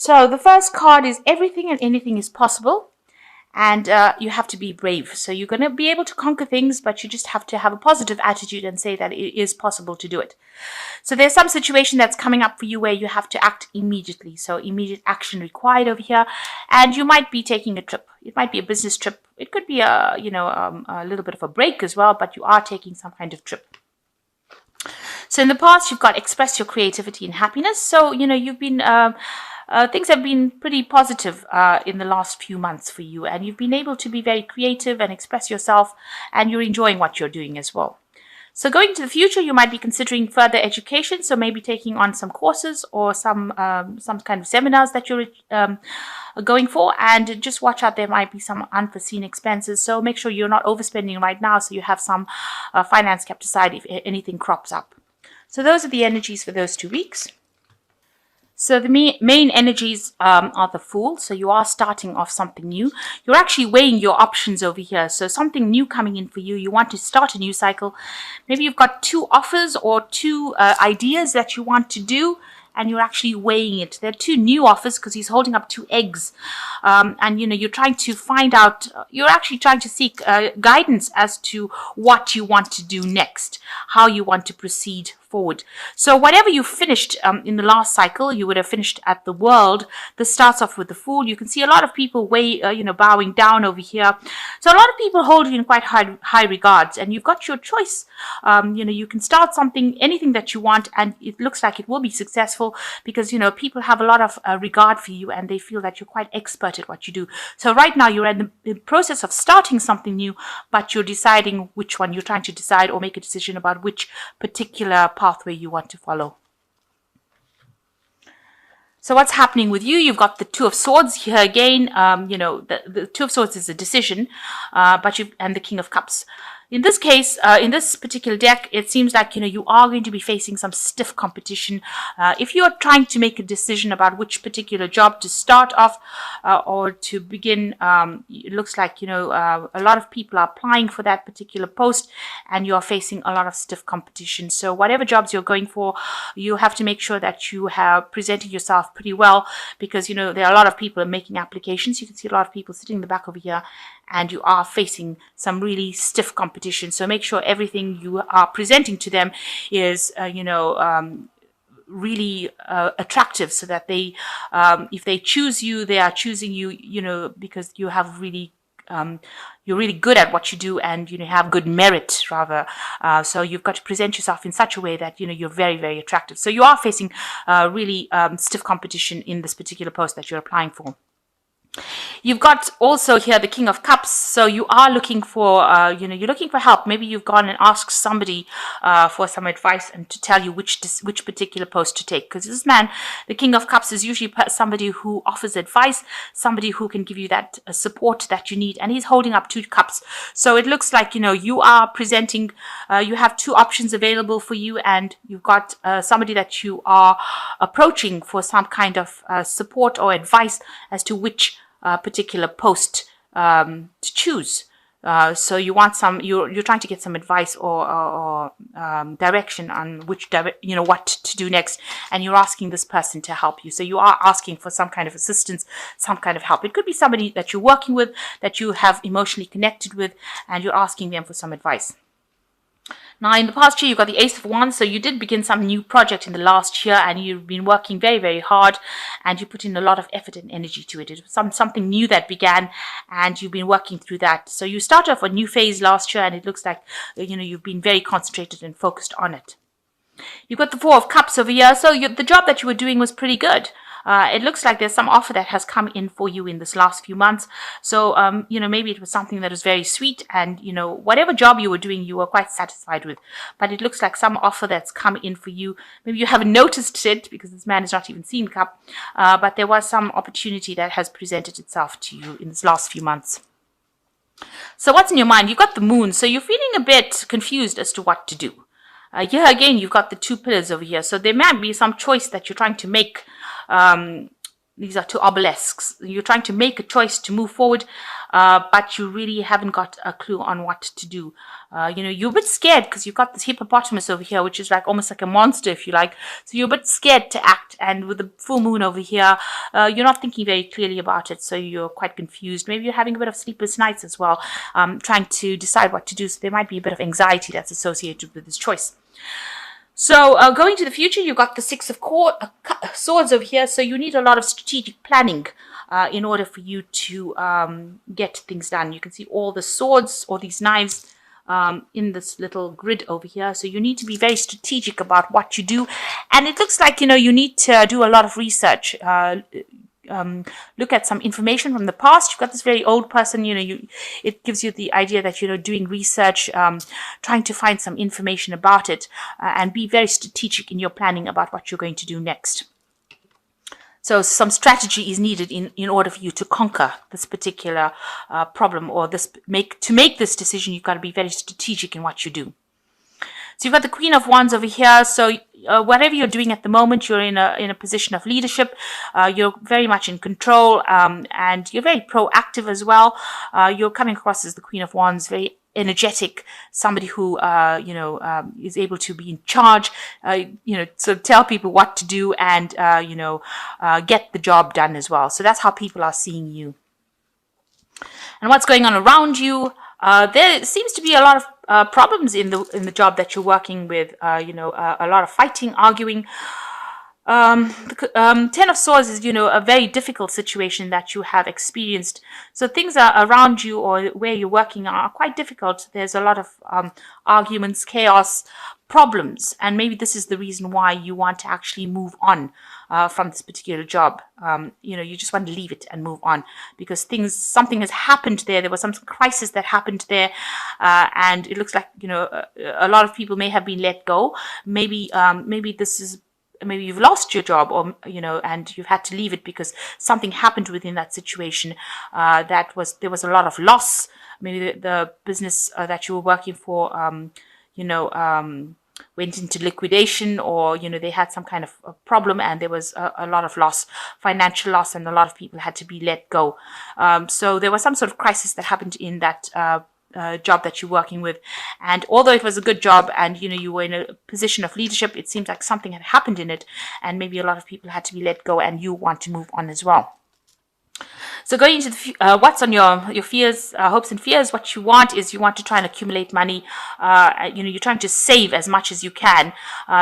So the first card is everything and anything is possible. And you have to be brave. So you're going to be able to conquer things, but you just have to have a positive attitude and say that it is possible to do it. So there's some situation that's coming up for you where you have to act immediately. So immediate action required over here. And you might be taking a trip. It might be a business trip. It could be a little bit of a break as well, but you are taking some kind of trip. So in the past, you've got express your creativity and happiness. So, you've been... things have been pretty positive in the last few months for you, and you've been able to be very creative and express yourself, and you're enjoying what you're doing as well. So going to the future, you might be considering further education, so maybe taking on some courses or some kind of seminars that you're going for, and just watch out, there might be some unforeseen expenses, so make sure you're not overspending right now, so you have some finance kept aside if anything crops up. So those are the energies for those 2 weeks. So the main energies are the Fool. So you are starting off something new. You're actually weighing your options over here. So something new coming in for you. You want to start a new cycle. Maybe you've got 2 offers or 2 ideas that you want to do, and you're actually weighing it. There are 2 new offers because he's holding up 2 eggs. And, you're trying to find out, you're actually trying to seek guidance as to what you want to do next, how you want to proceed forward. So whatever you finished in the last cycle, you would have finished at the World. This starts off with the Fool. You can see a lot of people bowing down over here. So a lot of people hold you in quite high regards, and you've got your choice. You can start something, anything that you want, and it looks like it will be successful because, people have a lot of regard for you, and they feel that you're quite expert at what you do. So right now you're in the process of starting something new, but you're deciding which one. You're trying to decide or make a decision about which particular pathway you want to follow. So what's happening with you? You've got the 2 of Swords here again. The 2 of Swords is a decision, and the King of Cups. In this case, in this particular deck, it seems like, you are going to be facing some stiff competition. If you're trying to make a decision about which particular job to start off or to begin, it looks like, a lot of people are applying for that particular post, and you're facing a lot of stiff competition. So whatever jobs you're going for, you have to make sure that you have presented yourself pretty well, because, there are a lot of people making applications. You can see a lot of people sitting in the back over here, and you are facing some really stiff competition. So make sure everything you are presenting to them is, really attractive, so that they, if they choose you, they are choosing you, because you have really, you're really good at what you do, and, have good merit, rather. So you've got to present yourself in such a way that, you're very, very attractive. So you are facing really stiff competition in this particular post that you're applying for. You've got also here the King of Cups. So you are looking for, you're looking for help. Maybe you've gone and asked somebody for some advice and to tell you which particular post to take. Because this man, the King of Cups, is usually somebody who offers advice, somebody who can give you that support that you need. And he's holding up 2 cups. So it looks like, you are presenting, you have 2 options available for you, and you've got somebody that you are approaching for some kind of support or advice as to which particular post to choose. So you want you're trying to get some advice or direction on what to do next, and you're asking this person to help you. So you are asking for some kind of assistance, some kind of help. It could be somebody that you're working with, that you have emotionally connected with, and you're asking them for some advice. Now, in the past year, you've got the Ace of Wands, so you did begin some new project in the last year, and you've been working very, very hard, and you put in a lot of effort and energy to it. It was something new that began, and you've been working through that. So you started off a new phase last year, and it looks like, you've been very concentrated and focused on it. You've got the 4 of Cups over here, so the job that you were doing was pretty good. It looks like there's some offer that has come in for you in this last few months. So, maybe it was something that was very sweet, and, whatever job you were doing, you were quite satisfied with. But it looks like some offer that's come in for you. Maybe you haven't noticed it because this man has not even seen Cup. But there was some opportunity that has presented itself to you in this last few months. So what's in your mind? You've got the Moon. So you're feeling a bit confused as to what to do. Here again, you've got the 2 pillars over here. So there might be some choice that you're trying to make these are two obelisks. You're trying to make a choice to move forward, but you really haven't got a clue on what to do. You're a bit scared because you've got this hippopotamus over here, which is like almost like a monster, if you like. So you're a bit scared to act. And with the full moon over here, you're not thinking very clearly about it. So you're quite confused. Maybe you're having a bit of sleepless nights as well, trying to decide what to do. So there might be a bit of anxiety that's associated with this choice. So going to the future, you've got the Six of Swords over here. So you need a lot of strategic planning in order for you to get things done. You can see all the swords or these knives in this little grid over here. So you need to be very strategic about what you do. And it looks like, you need to do a lot of research. Look at some information from the past. You've got this very old person, it gives you the idea that, doing research, trying to find some information about it, and be very strategic in your planning about what you're going to do next. So some strategy is needed in order for you to conquer this particular problem, or to make this decision. You've got to be very strategic in what you do. So you've got the Queen of Wands over here. So whatever you're doing at the moment, you're in a position of leadership. You're very much in control, and you're very proactive as well. You're coming across as the Queen of Wands, very energetic, somebody who is able to be in charge, so tell people what to do, and get the job done as well. So that's how people are seeing you. And what's going on around you? There seems to be a lot of problems in the job that you're working with. A lot of fighting, arguing. Ten of Swords is, a very difficult situation that you have experienced. So things are around you or where you're working are quite difficult. There's a lot of arguments, chaos, problems, and maybe this is the reason why you want to actually move on from this particular job. You just want to leave it and move on because something has happened there. There was some crisis that happened there, and it looks like a lot of people may have been let go. Maybe you've lost your job, or and you've had to leave it because something happened within that situation. There was a lot of loss. Maybe the business that you were working for, went into liquidation, or they had some kind of a problem, and there was a lot of loss, financial loss, and a lot of people had to be let go. So there was some sort of crisis that happened in that job that you're working with, and although it was a good job and you were in a position of leadership, it seems like something had happened in it, and maybe a lot of people had to be let go, and you want to move on as well. So going into what's on your fears, hopes and fears, what you want is you want to try and accumulate money. You're trying to save as much as you can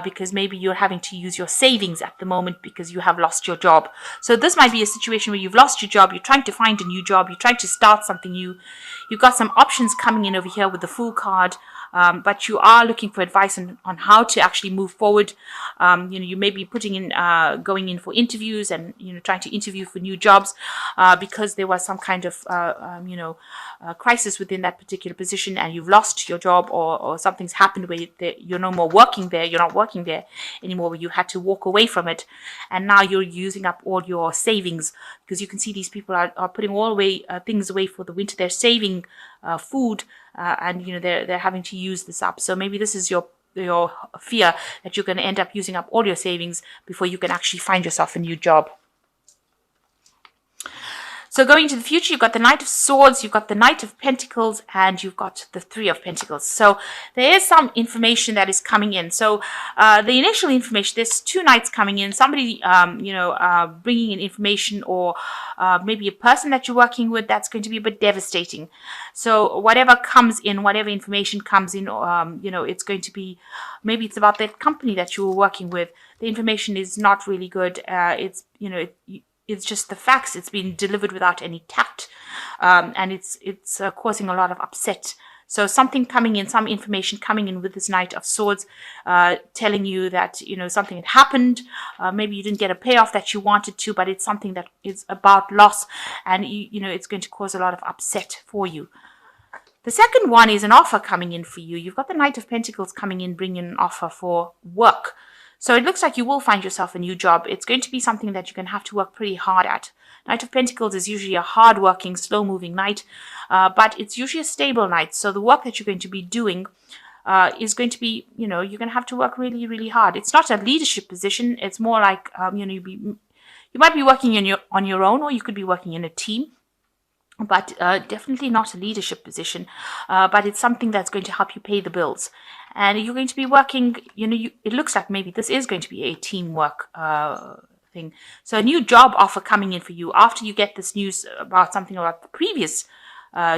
because maybe you're having to use your savings at the moment because you have lost your job. So this might be a situation where you've lost your job, you're trying to find a new job, you're trying to start something new. You've got some options coming in over here with the Fool card. But you are looking for advice on how to actually move forward. You may be going in for interviews and, trying to interview for new jobs because there was some kind of, crisis within that particular position, and you've lost your job, or something's happened where you're no more working there. You're not working there anymore, where you had to walk away from it. And now you're using up all your savings, because you can see these people are putting all things away for the winter. They're saving food, and they're having to use this up. So maybe this is your fear that you're going to end up using up all your savings before you can actually find yourself a new job. So going into the future, you've got the Knight of Swords, you've got the Knight of Pentacles, and you've got the Three of Pentacles. So there is some information that is coming in. So the initial information, there's two knights coming in, somebody, bringing in information, or maybe a person that you're working with that's going to be a bit devastating. So whatever comes in, whatever information comes in, it's going to be, maybe it's about that company that you were working with. The information is not really good. It's just the facts. It's been delivered without any tact, and it's causing a lot of upset. So something coming in, some information coming in with this Knight of Swords, telling you that something had happened. Maybe you didn't get a payoff that you wanted to, but it's something that is about loss, and it's going to cause a lot of upset for you. The second one is an offer coming in for you. You've got the Knight of Pentacles coming in, bringing an offer for work. So it looks like you will find yourself a new job. It's going to be something that you're going to have to work pretty hard at. Knight of Pentacles is usually a hard-working, slow-moving knight, but it's usually a stable knight. So the work that you're going to be doing is going to be, you're going to have to work really, really hard. It's not a leadership position. It's more like, you'll You might be working on your own, or you could be working in a team, but definitely not a leadership position. But it's something that's going to help you pay the bills. And you're going to be working, it looks like maybe this is going to be a teamwork thing. So a new job offer coming in for you after you get this news about something about the previous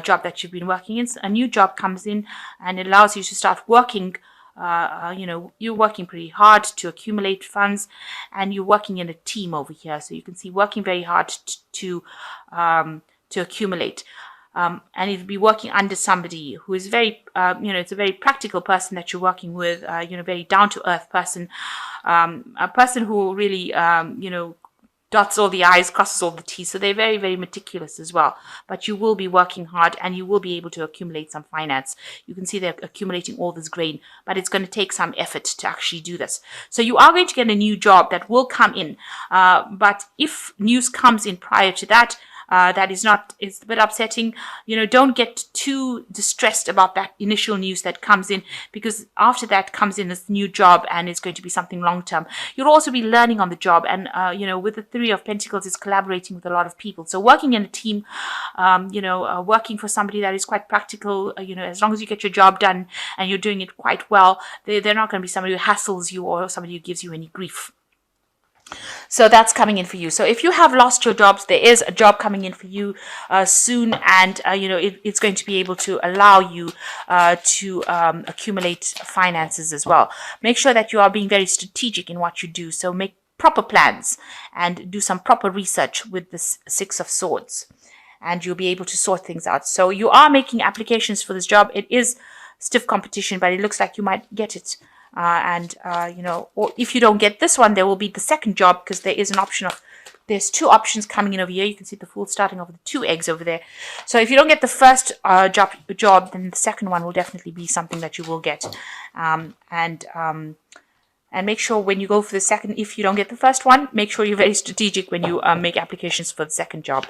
job that you've been working in. A new job comes in and it allows you to start working. You're working pretty hard to accumulate funds, and you're working in a team over here. So you can see working very hard to accumulate. And you'll be working under somebody who is very, it's a very practical person that you're working with, very down-to-earth person, a person who really, dots all the I's, crosses all the T's. So they're very, very meticulous as well. But you will be working hard, and you will be able to accumulate some finance. You can see they're accumulating all this grain, but it's going to take some effort to actually do this. So you are going to get a new job that will come in. But if news comes in prior to that, it's a bit upsetting. Don't get too distressed about that initial news that comes in, because after that comes in this new job, and it's going to be something long term. You'll also be learning on the job, and with the Three of Pentacles, it's collaborating with a lot of people. So working in a team, working for somebody that is quite practical, as long as you get your job done and you're doing it quite well, they're not going to be somebody who hassles you or somebody who gives you any grief. So that's coming in for you. So if you have lost your jobs, there is a job coming in for you soon, and it's going to be able to allow you to accumulate finances as well. Make sure that you are being very strategic in what you do. So make proper plans and do some proper research with this Six of Swords, and you'll be able to sort things out. So you are making applications for this job. It is stiff competition, but it looks like you might get it. Or if you don't get this one, there will be the second job, because there is there's two options coming in over here. You can see the Fool starting off with the 2 eggs over there. So if you don't get the first job, then the second one will definitely be something that you will get. And make sure when you go for the second, if you don't get the first one, make sure you're very strategic when you make applications for the second job.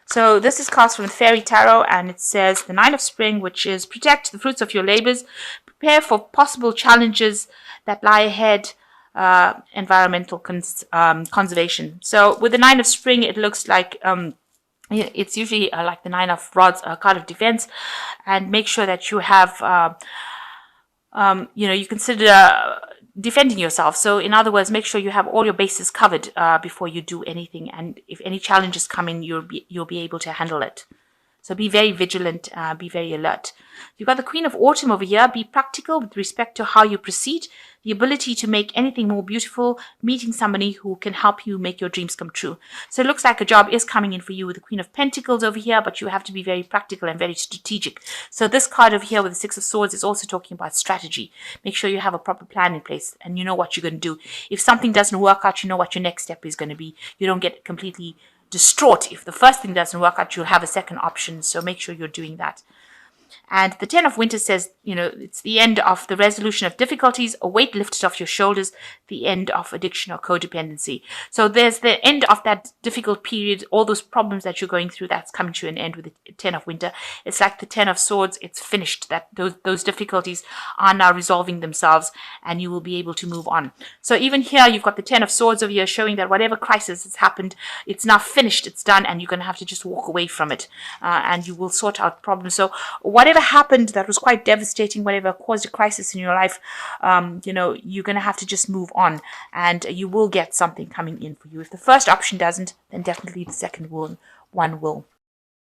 So this is cast from the Fairy Tarot, and it says the 9 of Spring, which is protect the fruits of your labors, prepare for possible challenges that lie ahead, environmental conservation. So with the 9 of Spring, it looks like it's usually like the 9 of Rods, a card of defense, and make sure that you have, you consider defending yourself. So in other words, make sure you have all your bases covered before you do anything, and if any challenges come in, you'll be able to handle it. So be very vigilant, be very alert. You've got the Queen of Autumn over here. Be practical with respect to how you proceed. The ability to make anything more beautiful, meeting somebody who can help you make your dreams come true. So it looks like a job is coming in for you with the Queen of Pentacles over here, but you have to be very practical and very strategic. So this card over here with the Six of Swords is also talking about strategy. Make sure you have a proper plan in place and you know what you're going to do. If something doesn't work out, you know what your next step is going to be. You don't get completely distraught. If the first thing doesn't work out, you'll have a second option. So make sure you're doing that. And the 10 of Winter says, it's the end of the resolution of difficulties, a weight lifted off your shoulders, the end of addiction or codependency. So there's the end of that difficult period, all those problems that you're going through, that's coming to an end with the 10 of Winter. It's like the 10 of Swords, it's finished. That those difficulties are now resolving themselves, and you will be able to move on. So even here, you've got the 10 of Swords over here showing that whatever crisis has happened, it's now finished, it's done, and you're going to have to just walk away from it, and you will sort out problems. So whatever happened that was quite devastating, whatever caused a crisis in your life, you're going to have to just move on, and you will get something coming in for you. If the first option doesn't, then definitely the second one will.